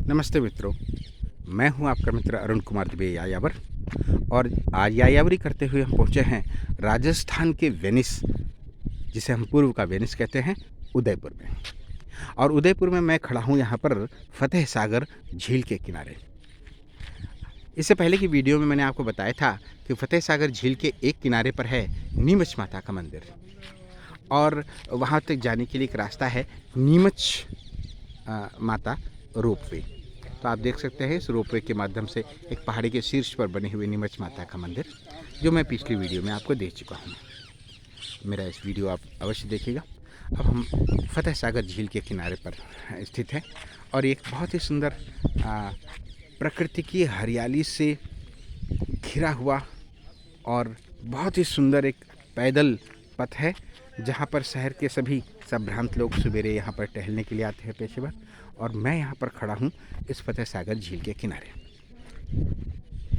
नमस्ते मित्रों, मैं हूं आपका मित्र अरुण कुमार दुबे यायावर। और आज यायावरी करते हुए हम पहुंचे हैं राजस्थान के वेनिस, जिसे हम पूर्व का वेनिस कहते हैं, उदयपुर में। और उदयपुर में मैं खड़ा हूं यहाँ पर फतेह सागर झील के किनारे। इससे पहले की वीडियो में मैंने आपको बताया था कि फतेह सागर झील के एक किनारे पर है नीमच माता का मंदिर, और वहाँ तक जाने के लिए एक रास्ता है नीमच माता रोपवे। तो आप देख सकते हैं इस रोपवे के माध्यम से एक पहाड़ी के शीर्ष पर बने हुए नीमच माता का मंदिर, जो मैं पिछली वीडियो में आपको दे चुका हूँ। मेरा इस वीडियो आप अवश्य देखिएगा। अब हम फतेह सागर झील के किनारे पर स्थित हैं, और एक बहुत ही सुंदर प्रकृति की हरियाली से घिरा हुआ और बहुत ही सुंदर एक पैदल पथ है, जहाँ पर शहर के सभी संभ्रांत लोग सवेरे यहाँ पर टहलने के लिए आते हैं, पेशेवर। और मैं यहाँ पर खड़ा हूँ इस फतेह सागर झील के किनारे।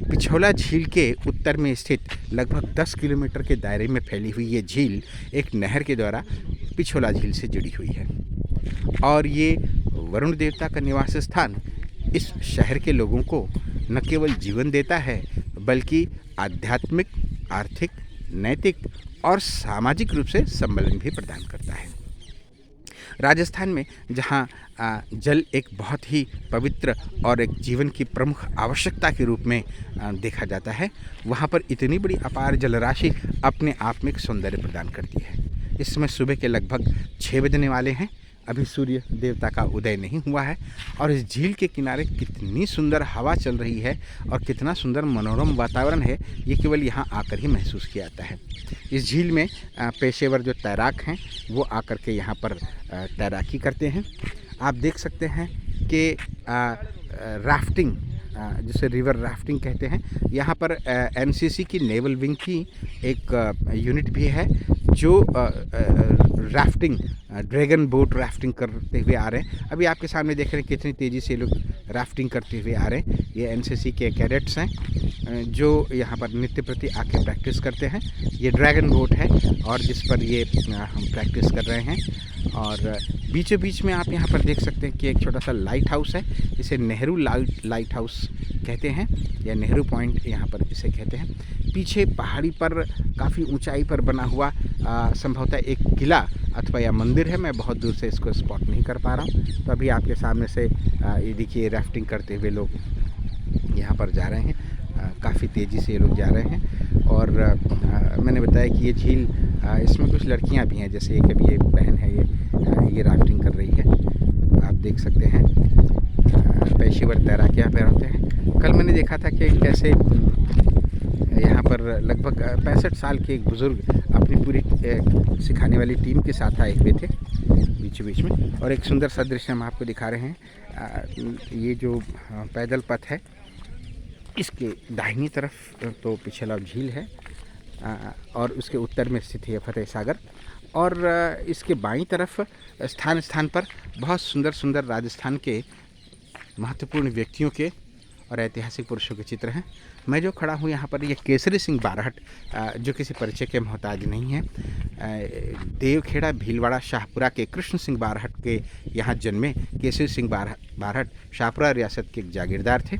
पिछोला झील के उत्तर में स्थित लगभग 10 किलोमीटर के दायरे में फैली हुई ये झील एक नहर के द्वारा पिछोला झील से जुड़ी हुई है, और ये वरुण देवता का निवास स्थान इस शहर के लोगों को न केवल जीवन देता है, बल्कि आध्यात्मिक, आर्थिक, नैतिक और सामाजिक रूप से सम्मेलन भी प्रदान करता है। राजस्थान में जहाँ जल एक बहुत ही पवित्र और एक जीवन की प्रमुख आवश्यकता के रूप में देखा जाता है, वहाँ पर इतनी बड़ी अपार जलराशि अपने आप में एक सौंदर्य प्रदान करती है। इस समय सुबह के लगभग 6 बजने वाले हैं, अभी सूर्य देवता का उदय नहीं हुआ है, और इस झील के किनारे कितनी सुंदर हवा चल रही है और कितना सुंदर मनोरम वातावरण है, ये केवल यहाँ आकर ही महसूस किया जाता है। इस झील में पेशेवर जो तैराक हैं वो आकर के यहाँ पर तैराकी करते हैं। आप देख सकते हैं कि राफ्टिंग, जिसे रिवर राफ्टिंग कहते हैं, यहाँ पर एनसीसी की नेवल विंग की एक यूनिट भी है, जो राफ्टिंग, ड्रैगन बोट राफ्टिंग करते हुए आ रहे हैं। अभी आपके सामने देख रहे हैं कितनी तेज़ी से लोग राफ्टिंग करते हुए आ रहे हैं। ये एनसीसी के कैडेट्स हैं, जो यहाँ पर नित्य प्रति आके प्रैक्टिस करते हैं। ये ड्रैगन बोट है और जिस पर ये हम प्रैक्टिस कर रहे हैं। और बीचों बीच में आप यहाँ पर देख सकते हैं कि एक छोटा सा लाइट हाउस है, इसे नेहरू लाइट हाउस कहते हैं, या नेहरू पॉइंट यहाँ पर इसे कहते हैं। पीछे पहाड़ी पर काफ़ी ऊंचाई पर बना हुआ संभवतः एक किला अथवा या मंदिर है, मैं बहुत दूर से इसको स्पॉट नहीं कर पा रहा हूँ। तो अभी आपके सामने से ये देखिए राफ्टिंग करते हुए लोग यहाँ पर जा रहे हैं, काफ़ी तेज़ी से ये लोग जा रहे हैं। और मैंने बताया कि ये झील, इसमें कुछ लड़कियाँ भी हैं, जैसे एक अभी ये बहन है, ये राफ्टिंग कर रही है। आप देख सकते हैं पेशेवर तैराक यहाँ पर होते हैं। कल मैंने देखा था कि कैसे यहाँ पर लगभग 65 साल के एक बुज़ुर्ग अपनी पूरी सिखाने वाली टीम के साथ आए हुए थे बीच बीच में, और एक सुंदर सा दृश्य हम आपको दिखा रहे हैं। ये जो पैदल पथ है, इसके दाहिनी तरफ तो पिछला झील है, और उसके उत्तर में स्थित है फतेह सागर, और इसके बाईं तरफ स्थान स्थान पर बहुत सुंदर सुंदर राजस्थान के महत्वपूर्ण व्यक्तियों के और ऐतिहासिक पुरुषों के चित्र हैं। मैं जो खड़ा हूँ यहाँ पर, ये केसरी सिंह बारहट, जो किसी परिचय के मोहताज नहीं है, देवखेड़ा भीलवाड़ा शाहपुरा के कृष्ण सिंह बारहट के यहाँ जन्मे केसरी सिंह बारहट शाहपुरा रियासत के एक जागीरदार थे,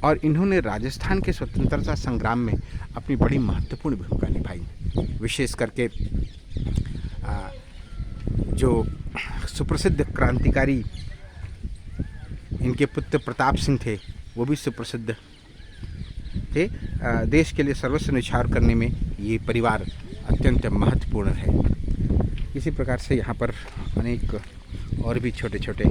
और इन्होंने राजस्थान के स्वतंत्रता संग्राम में अपनी बड़ी महत्वपूर्ण भूमिका निभाई। विशेष करके जो सुप्रसिद्ध क्रांतिकारी इनके पुत्र प्रताप सिंह थे, वो भी सुप्रसिद्ध थे। देश के लिए सर्वस्व न्यौछावर करने में ये परिवार अत्यंत महत्वपूर्ण है। इसी प्रकार से यहाँ पर अनेक और भी छोटे छोटे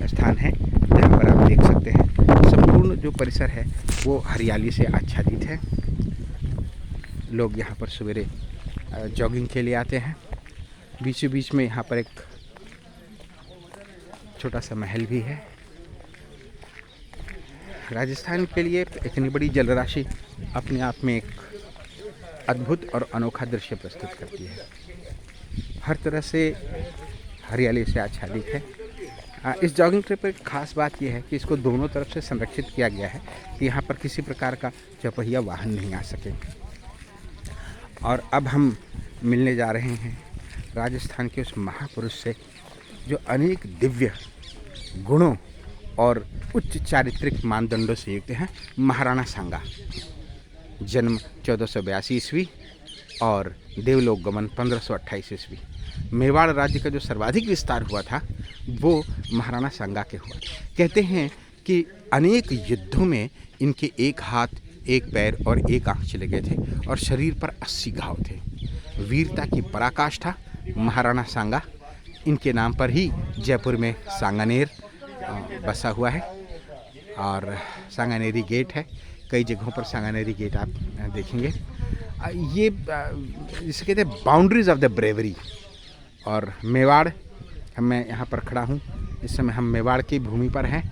स्थान हैं, जहाँ पर आप देख सकते हैं संपूर्ण जो परिसर है वो हरियाली से आच्छादित है। लोग यहाँ पर सवेरे जॉगिंग के लिए आते हैं। बीचों बीच में यहाँ पर एक छोटा सा महल भी है। राजस्थान के लिए इतनी बड़ी जलराशि अपने आप में एक अद्भुत और अनोखा दृश्य प्रस्तुत करती है। हर तरह से हरियाली से आच्छादित है। इस जॉगिंग ट्रिप पर खास बात यह है कि इसको दोनों तरफ से संरक्षित किया गया है कि यहाँ पर किसी प्रकार का चौपहिया वाहन नहीं आ सके। और अब हम मिलने जा रहे हैं राजस्थान के उस महापुरुष से जो अनेक दिव्य गुणों और उच्च चारित्रिक मानदंडों से युक्त हैं महाराणा सांगा। जन्म 1482 ईस्वी और देवलोक गमन 1528 ईस्वी। मेवाड़ राज्य का जो सर्वाधिक विस्तार हुआ था वो महाराणा सांगा के हुआ। कहते हैं कि अनेक युद्धों में इनके एक हाथ, एक पैर और एक आंख चले गए थे और शरीर पर 80 घाव थे। वीरता की पराकाष्ठा महाराणा सांगा। इनके नाम पर ही जयपुर में सांगानेर बसा हुआ है और सांगानेरी गेट है। कई जगहों पर सांगानेरी गेट आप देखेंगे। ये जिसे कहते हैं बाउंड्रीज ऑफ द ब्रेवरी। और मेवाड़, मैं यहाँ पर खड़ा हूँ, इस समय हम मेवाड़ की भूमि पर हैं।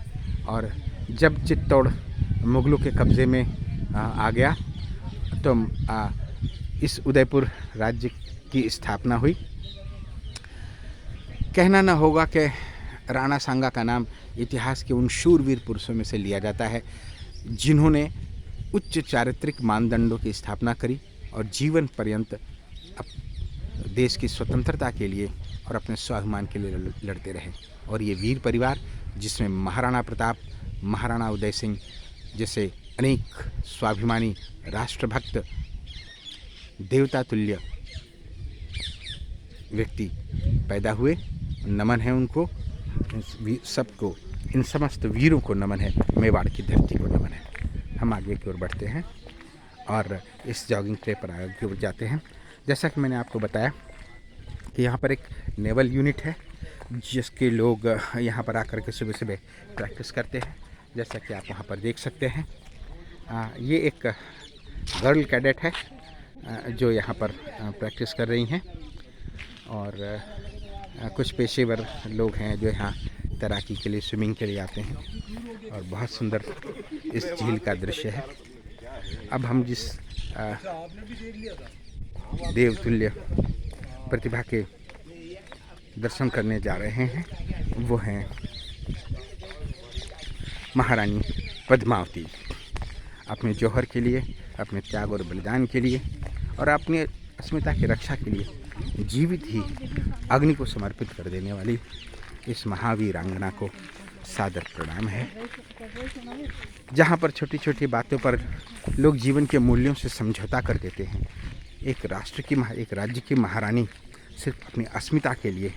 और जब चित्तौड़ मुगलों के कब्ज़े में आ गया तो इस उदयपुर राज्य की स्थापना हुई। कहना न होगा कि राणा सांगा का नाम इतिहास के उन शूरवीर पुरुषों में से लिया जाता है जिन्होंने उच्च चारित्रिक मानदंडों की स्थापना करी और जीवन पर्यंत देश की स्वतंत्रता के लिए और अपने स्वाभिमान के लिए लड़ते रहे। और ये वीर परिवार जिसमें महाराणा प्रताप, महाराणा उदय सिंह जैसे अनेक स्वाभिमानी राष्ट्रभक्त देवता तुल्य व्यक्ति पैदा हुए, नमन है उनको, सबको, इन समस्त वीरों को नमन है, मेवाड़ की धरती को नमन है। हम आगे की ओर बढ़ते हैं और इस जॉगिंग ट्रेल पर आगे की ओर जाते हैं। जैसा कि मैंने आपको बताया कि यहाँ पर एक नेवल यूनिट है जिसके लोग यहाँ पर आकर के सुबह सुबह प्रैक्टिस करते हैं, जैसा कि आप वहाँ पर देख सकते हैं। ये एक गर्ल कैडेट है जो यहाँ पर प्रैक्टिस कर रही हैं और कुछ पेशेवर लोग हैं जो यहाँ तैराकी के लिए, स्विमिंग के लिए आते हैं। और बहुत सुंदर इस झील का दृश्य है। अब हम जिस देवतुल्य प्रतिभा के दर्शन करने जा रहे हैं वो हैं महारानी पद्मावती। अपने जौहर के लिए, अपने त्याग और बलिदान के लिए और अपनी अस्मिता की रक्षा के लिए जीवित ही अग्नि को समर्पित कर देने वाली इस महावीरांगना को सादर प्रणाम है। जहाँ पर छोटी छोटी बातों पर लोग जीवन के मूल्यों से समझौता कर देते हैं, एक राज्य की महारानी सिर्फ अपनी अस्मिता के लिए,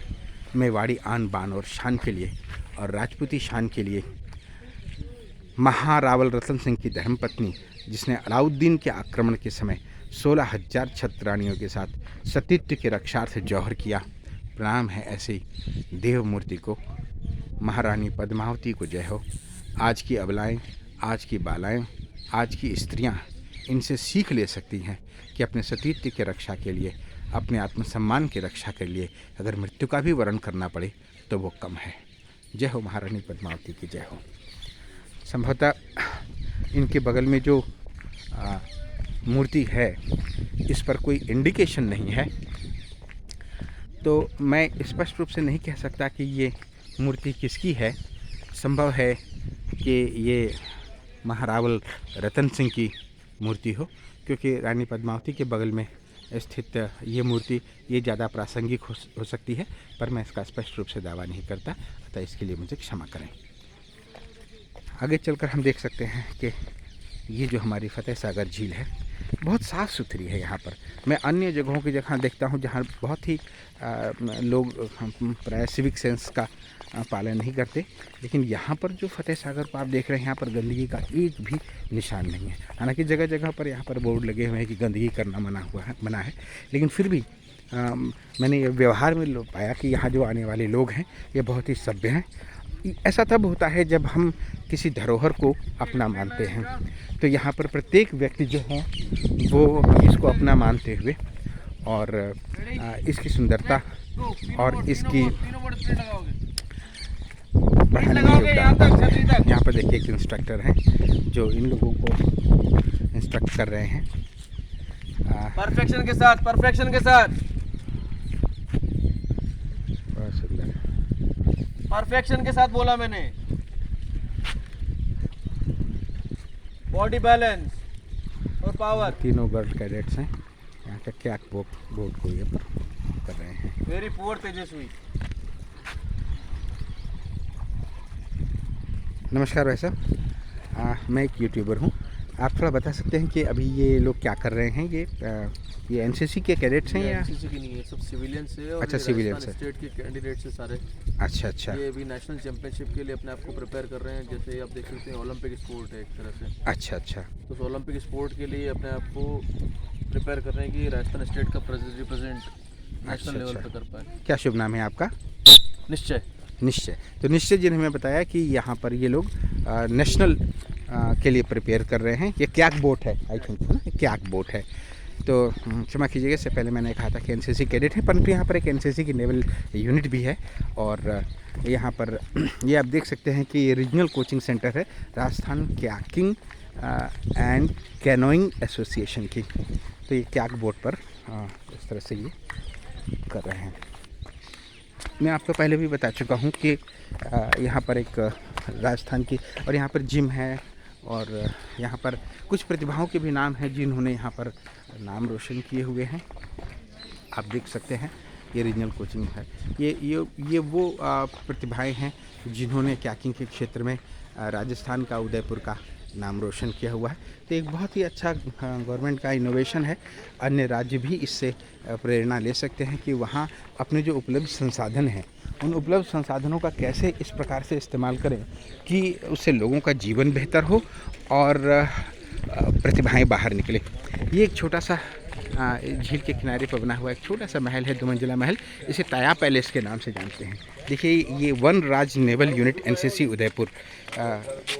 मेवाड़ी आन बान और शान के लिए और राजपूती शान के लिए, महारावल रतन सिंह की धर्मपत्नी जिसने अलाउद्दीन के आक्रमण के समय 16,000 छत्राणियों के साथ सतीत्व के रक्षार्थ जौहर किया, प्रणाम है ऐसे देव मूर्ति को। महारानी पद्मावती को जय हो। आज की अबलाएं, आज की बालाएं, आज की स्त्रियां इनसे सीख ले सकती हैं कि अपने सतीत्व की रक्षा के लिए, अपने आत्मसम्मान की रक्षा के लिए अगर मृत्यु का भी वरण करना पड़े तो वो कम है। जय हो महारानी पद्मावती की जय हो। संभवतः इनके बगल में जो मूर्ति है इस पर कोई इंडिकेशन नहीं है, तो मैं स्पष्ट रूप से नहीं कह सकता कि ये मूर्ति किसकी है। संभव है कि ये महारावल रतन सिंह की मूर्ति हो, क्योंकि रानी पद्मावती के बगल में स्थित ये मूर्ति ये ज़्यादा प्रासंगिक हो सकती है, पर मैं इसका स्पष्ट रूप से दावा नहीं करता, अतः इसके लिए मुझे क्षमा करें। आगे चलकर हम देख सकते हैं कि ये जो हमारी फतेह सागर झील है बहुत साफ़ सुथरी है। यहाँ पर मैं अन्य जगहों की जगह देखता हूँ जहाँ बहुत ही लोग प्राय सिविक सेंस का पालन नहीं करते, लेकिन यहाँ पर जो फतेह सागर को आप देख रहे हैं यहाँ पर गंदगी का एक भी निशान नहीं है। हालांकि जगह जगह पर यहाँ पर बोर्ड लगे हुए हैं कि गंदगी करना मना है, लेकिन फिर भी मैंने ये व्यवहार में पाया कि यहाँ जो आने वाले लोग हैं ये बहुत ही सभ्य हैं। ऐसा तब होता है जब हम किसी धरोहर को अपना मानते हैं, तो यहाँ पर प्रत्येक व्यक्ति जो है वो इसको अपना मानते हुए और इसकी सुंदरता और इसकी बढ़ाने में योगदान करते हैं। यहाँ पर देखिए एक इंस्ट्रक्टर हैं जो इन लोगों को इंस्ट्रक्ट कर रहे हैं परफेक्शन के साथ, परफेक्शन के साथ, बहुत सुंदर, परफेक्शन के साथ बोला मैंने। बॉडी बैलेंस और पावर। तीनों गर्ल कैडेट्स हैं। यहाँ का क्या बोर्ड को ये पर कर रहे हैं। वेरी पुअर तेजस्वी। नमस्कार भाई साहब, मैं एक यूट्यूबर हूँ। आप थोड़ा बता सकते हैं कि अभी ये लोग क्या कर रहे हैं? ये एनसीसी के कैडेट्स हैं या? एनसीसी की नहीं है, सब सिविलियंस है और अच्छा, ये सिविलियंस राजस्थान है। स्टेट के कैंडिडेट्स हैं सारे। अच्छा अच्छा ये अभी नेशनल चैंपियनशिप के लिए अपने आप को प्रिपेयर कर रहे हैं। जैसे आप देख सकते हैं ओलंपिक स्पोर्ट है एक तरह से, अच्छा अच्छा तो उस ओलंपिक स्पोर्ट के लिए अपने आप को प्रिपेयर कर रहे हैं कि राजस्थान स्टेट का रिप्रेजेंट नेशनल लेवल अच्छा। पर कर पाए। क्या शुभ नाम है आपका? निश्चय। निश्चय। तो निश्चय जी ने हमें बताया कि यहाँ पर ये लोग नेशनल के लिए प्रिपेयर कर रहे हैं। ये क्याक बोट है, आई थिंक है ना, क्याक बोट है। तो क्षमा कीजिएगा, इससे पहले मैंने कहा था कि एनसीसी कैडेट है, परंतु यहाँ पर एक एनसीसी की नेवल यूनिट भी है। और यहाँ पर ये आप देख सकते हैं कि ये रीजनल कोचिंग सेंटर है Rajasthan kayaking and canoeing association की। तो ये क्याक बोट पर इस तरह से ये कर रहे हैं। मैं आपको पहले भी बता चुका हूँ कि यहाँ पर एक राजस्थान की, और यहाँ पर जिम है, और यहाँ पर कुछ प्रतिभाओं के भी नाम हैं जिन्होंने यहाँ पर नाम रोशन किए हुए हैं। आप देख सकते हैं ये रीजनल कोचिंग है। ये वो प्रतिभाएं हैं जिन्होंने क्याकिंग के क्षेत्र में राजस्थान का उदयपुर का नाम रोशन किया हुआ है। तो एक बहुत ही अच्छा गवर्नमेंट का इनोवेशन है। अन्य राज्य भी इससे प्रेरणा ले सकते हैं कि वहाँ अपने जो उपलब्ध संसाधन हैं, उन उपलब्ध संसाधनों का कैसे इस प्रकार से इस्तेमाल करें कि उससे लोगों का जीवन बेहतर हो और प्रतिभाएं बाहर निकले। ये एक छोटा सा झील के किनारे पर बना हुआ एक छोटा सा महल है, 2 मंजिला महल। इसे टाया पैलेस के नाम से जानते हैं। देखिए, ये वन राज नेवल यूनिट एनसीसी उदयपुर,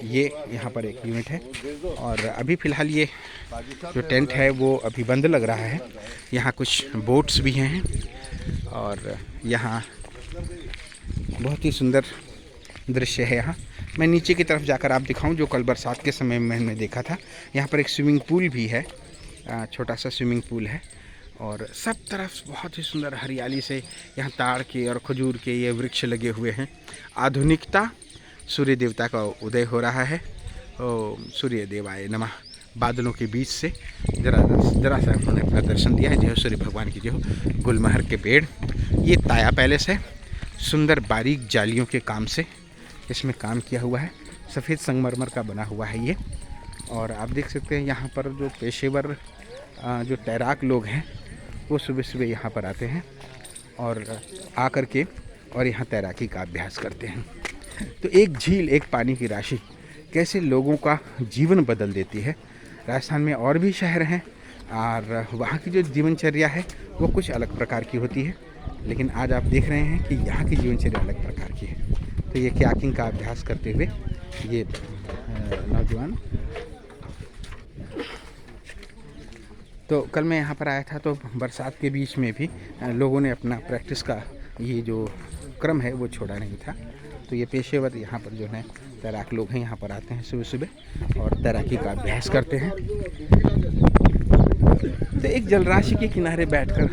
ये यहाँ पर एक यूनिट है। और अभी फ़िलहाल ये जो टेंट है वो अभी बंद लग रहा है। यहाँ कुछ बोट्स भी हैं और यहाँ बहुत ही सुंदर दृश्य है। यहाँ मैं नीचे की तरफ जाकर आप दिखाऊं, जो कल बरसात के समय में मैंने देखा था। यहाँ पर एक स्विमिंग पूल भी है, छोटा सा स्विमिंग पूल है। और सब तरफ बहुत ही सुंदर हरियाली से यहाँ ताड़ के और खजूर के ये वृक्ष लगे हुए हैं। आधुनिकता, सूर्य देवता का उदय हो रहा है। ओम सूर्य देवाय नमः। बादलों के बीच से जरा सा उन्होंने अपना दर्शन दिया है। जय सूर्य भगवान की जय हो। गुलमहर के पेड़, ये ताया पैलेस है। सुंदर बारीक जालियों के काम से इसमें काम किया हुआ है। सफ़ेद संगमरमर का बना हुआ है ये। और आप देख सकते हैं यहाँ पर जो पेशेवर जो तैराक लोग हैं वो सुबह सुबह यहाँ पर आते हैं और आकर के और यहाँ तैराकी का अभ्यास करते हैं। तो एक झील, एक पानी की राशि कैसे लोगों का जीवन बदल देती है। राजस्थान में और भी शहर हैं और वहाँ की जो जीवनचर्या है वो कुछ अलग प्रकार की होती है, लेकिन आज आप देख रहे हैं कि यहाँ की जीवनचर्या अलग प्रकार की है। तो ये क्याकिंग का अभ्यास करते हुए ये नौजवान, तो कल मैं यहाँ पर आया था तो बरसात के बीच में भी लोगों ने अपना प्रैक्टिस का ये जो क्रम है वो छोड़ा नहीं था। तो ये पेशेवर यहाँ पर जो है तैराक लोग हैं, यहाँ पर आते हैं सुबह सुबह और तैराकी का अभ्यास करते हैं। तो एक जलराशि के किनारे बैठकर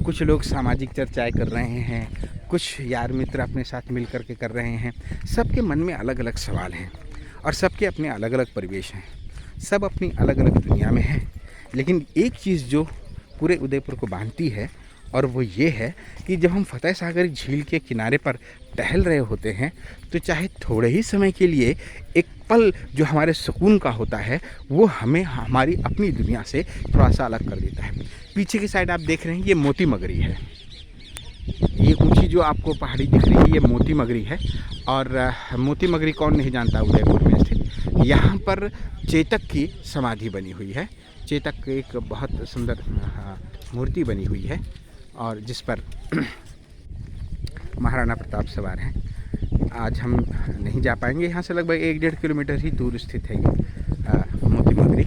कुछ लोग सामाजिक चर्चाएं कर रहे हैं, कुछ यार मित्र अपने साथ मिल कर के कर रहे हैं। सबके मन में अलग अलग सवाल हैं और सबके अपने अलग अलग परिवेश हैं, सब अपनी अलग अलग दुनिया में हैं। लेकिन एक चीज़ जो पूरे उदयपुर को बांधती है और वो ये है कि जब हम फतेह सागर झील के किनारे पर टहल रहे होते हैं तो चाहे थोड़े ही समय के लिए एक पल जो हमारे सुकून का होता है वो हमें हमारी अपनी दुनिया से थोड़ा सा अलग कर देता है। पीछे की साइड आप देख रहे हैं ये मोती मगरी है। ये ऊंची जो आपको पहाड़ी दिख रही है ये मोती मगरी है। और मोती मगरी कौन नहीं जानता, उदयपुर में स्थित यहाँ पर चेतक की समाधि बनी हुई है। चेतक एक बहुत सुंदर मूर्ति बनी हुई है और जिस पर महाराणा प्रताप सवार हैं। आज हम नहीं जा पाएंगे, यहाँ से लगभग 1-1.5 किलोमीटर ही दूर स्थित है ये मोती मगरी।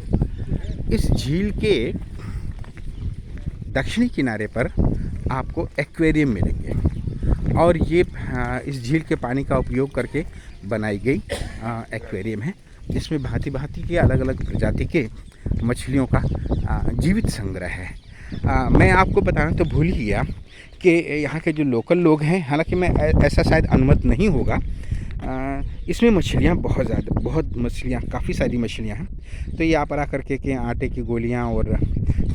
इस झील के दक्षिणी किनारे पर आपको एक्वेरियम मिलेंगे और ये इस झील के पानी का उपयोग करके बनाई गई एक्वेरियम है, जिसमें भांति भांति के अलग अलग प्रजाति के मछलियों का जीवित संग्रह है। मैं आपको बताना तो भूल ही गया कि यहाँ के जो लोकल लोग हैं, हालांकि मैं ऐसा शायद अनुमत नहीं होगा, इसमें मछलियाँ बहुत मछलियाँ, काफ़ी सारी मछलियाँ हैं। तो यहाँ पर आकर के आटे की गोलियाँ और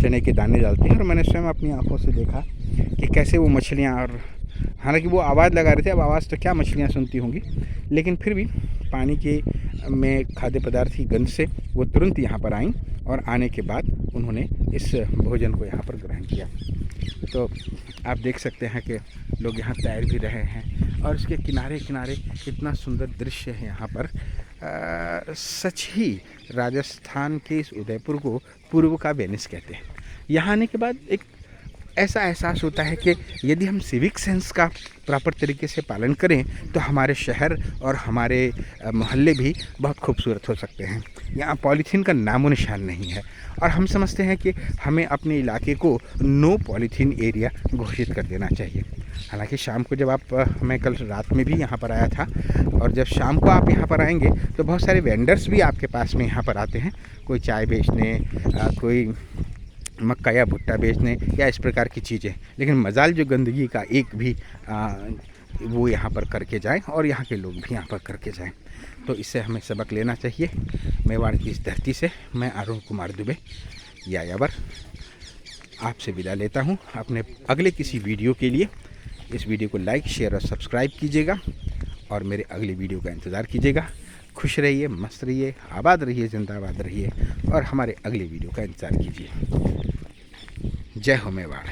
चने के दाने डालते हैं और मैंने स्वयं अपनी आंखों से देखा कि कैसे वो मछलियाँ, और हालांकि वो आवाज़ लगा रहे थे, अब आवाज़ तो क्या मछलियाँ सुनती होंगी, लेकिन फिर भी पानी के में खाद्य पदार्थ की गंध से वो तुरंत यहाँ पर आईं और आने के बाद उन्होंने इस भोजन को यहाँ पर ग्रहण किया। तो आप देख सकते हैं कि लोग यहाँ तैर भी रहे हैं और इसके किनारे किनारे इतना सुंदर दृश्य है यहाँ पर। सच ही राजस्थान के इस उदयपुर को पूर्व का वेनिस कहते हैं। यहाँ आने के बाद एक ऐसा एहसास होता है कि यदि हम सिविक सेंस का प्रॉपर तरीके से पालन करें तो हमारे शहर और हमारे मोहल्ले भी बहुत खूबसूरत हो सकते हैं। यहाँ पॉलीथीन का नामो निशान नहीं है और हम समझते हैं कि हमें अपने इलाके को नो पॉलीथीन एरिया घोषित कर देना चाहिए। हालांकि शाम को जब मैं कल रात में भी यहाँ पर आया था और जब शाम को आप यहाँ पर आएंगे तो बहुत सारे वेंडर्स भी आपके पास में यहाँ पर आते हैं, कोई चाय बेचने, कोई मक्का या भुट्टा बेचने या इस प्रकार की चीज़ें। लेकिन मजाल जो गंदगी का एक भी वो यहाँ पर करके जाएं और यहाँ के लोग भी यहाँ पर करके जाएं। तो इससे हमें सबक लेना चाहिए। मेवाड़ की इस धरती से मैं अरुण कुमार दुबे यायावर आपसे विदा लेता हूँ। अपने अगले किसी वीडियो के लिए इस वीडियो को लाइक, शेयर और सब्सक्राइब कीजिएगा और मेरे अगले वीडियो का इंतज़ार कीजिएगा। खुश रहिए, मस्त रहिए, आबाद रहिए, जिंदाबाद रहिए और हमारे अगले वीडियो का इंतज़ार कीजिए। जय हो मेवाड़।